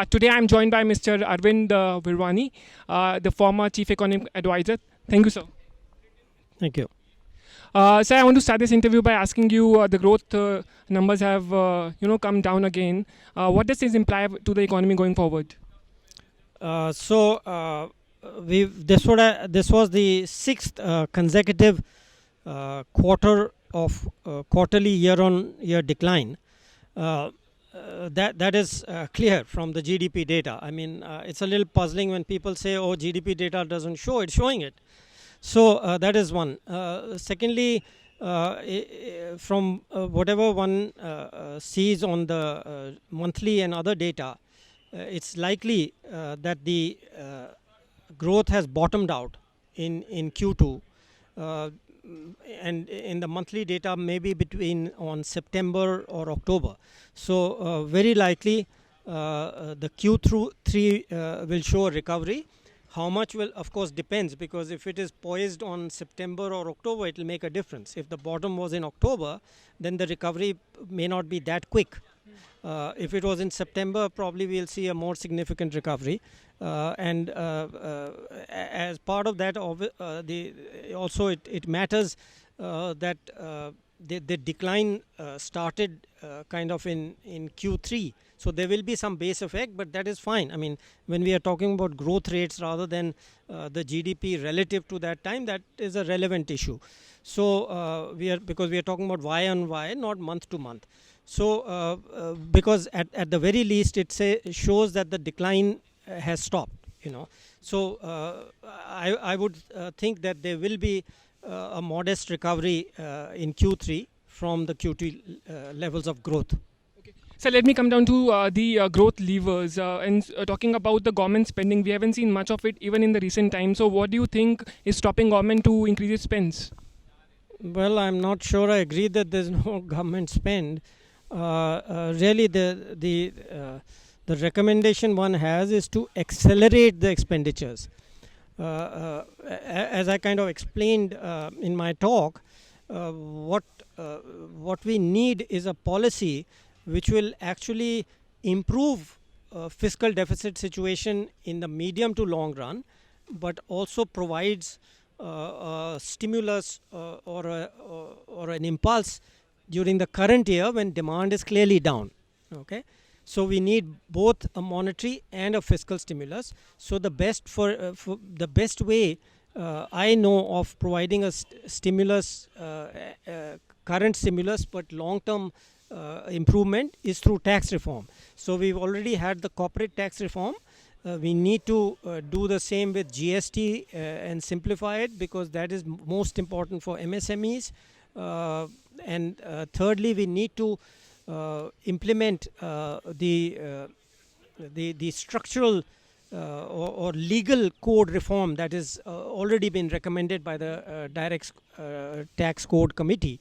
Today I'm joined by Mr. Arvind Virmani, the former Chief Economic Advisor. Thank you, sir. Thank you. Sir, I want to start this interview by asking you the growth numbers have come down again. What does this imply to the economy going forward? This was the sixth consecutive quarter of quarterly year-on-year decline. That is clear from the GDP data. I mean, it's a little puzzling when people say, "Oh, GDP data doesn't show." It's showing it. So that is one. Secondly, from whatever one sees on the monthly and other data, it's likely that the growth has bottomed out in Q2. And in the monthly data, maybe between on September or October. So very likely the Q3 will show a recovery. How much will, of course, depends, because if it is poised on September or October, it will make a difference. If the bottom was in October, then the recovery may not be that quick. If it was in September, probably we'll see a more significant recovery. And as part of that, it matters that the decline started kind of in Q3. So there will be some base effect, but that is fine. I mean, when we are talking about growth rates rather than the GDP relative to that time, that is a relevant issue. So because we are talking about Y on Y, not month to month. So because at the very least, it shows that the decline has stopped. So I would think that there will be a modest recovery in Q3 from the Q2 levels of growth. So let me come down to the growth levers and talking about the government spending. We haven't seen much of it even in the recent times. So what do you think is stopping government to increase its spends? Well, I'm not sure I agree that there's no government spend. Really, the recommendation one has is to accelerate the expenditures. As I kind of explained in my talk, what we need is a policy which will actually improve fiscal deficit situation in the medium to long run, but also provides a stimulus or an impulse during the current year when demand is clearly down. Okay. So we need both a monetary and a fiscal stimulus. So the best way I know of providing a stimulus, current stimulus, but long-term improvement is through tax reform. So we've already had the corporate tax reform. We need to do the same with GST and simplify it, because that is most important for MSMEs. And thirdly, we need to implement the structural or legal code reform that is already been recommended by the direct tax code committee.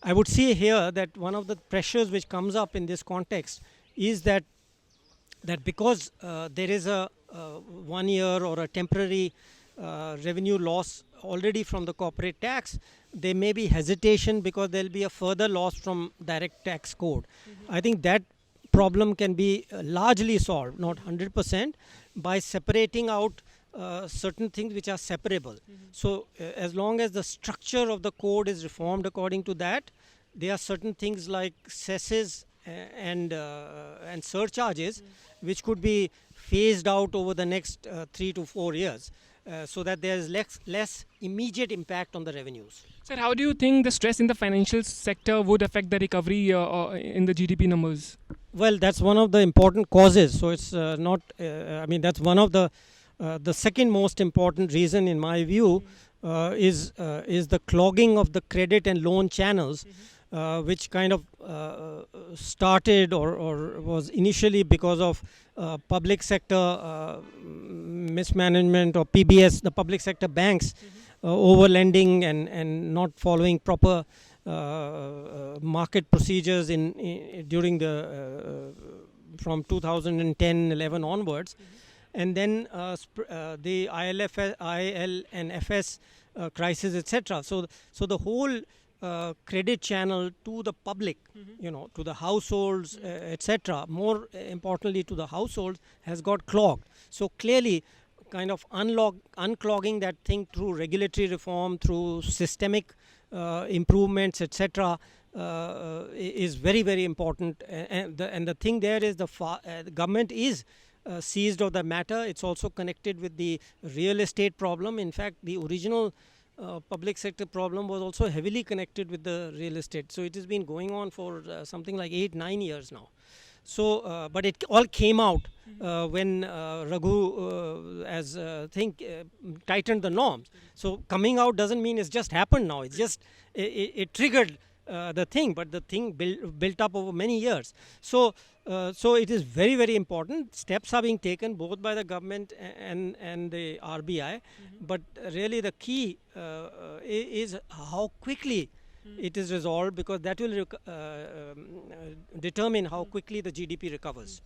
I would say here that one of the pressures which comes up in this context is that because there is a 1 year or a temporary revenue loss already from the corporate tax, there may be hesitation because there will be a further loss from direct tax code. I think that problem can be largely solved, not 100%, by separating out certain things which are separable. So as long as the structure of the code is reformed according to that, there are certain things like cesses and surcharges which could be phased out over the next 3 to 4 years. So that there is less immediate impact on the revenues. Sir, how do you think the stress in the financial sector would affect the recovery in the GDP numbers? Well, that's one of the important causes. So it's not. I mean, that's one of the second most important reason, in my view, is the clogging of the credit and loan channels, which kind of started or was initially because of public sector mismanagement, or PBS, the public sector banks overlending and not following proper market procedures during the from 2010-11 onwards, and then the IL and FS crisis, etc. So the whole credit channel to the public, to the households, etc. More importantly, to the households, has got clogged. So clearly, kind of unclogging that thing through regulatory reform, through systemic improvements, etc., is very, very important. And the thing there is the government is seized of the matter. It's also connected with the real estate problem. In fact, the original public sector problem was also heavily connected with the real estate. So it has been going on for something like 8-9 years now. So, but it all came out when Raghu, tightened the norms. So coming out doesn't mean it's just happened now. It's just it triggered the thing, but the thing built up over many years. So, so it is very, very important. Steps are being taken both by the government and the RBI, but really the key is how quickly it is resolved, because that will determine how quickly the GDP recovers.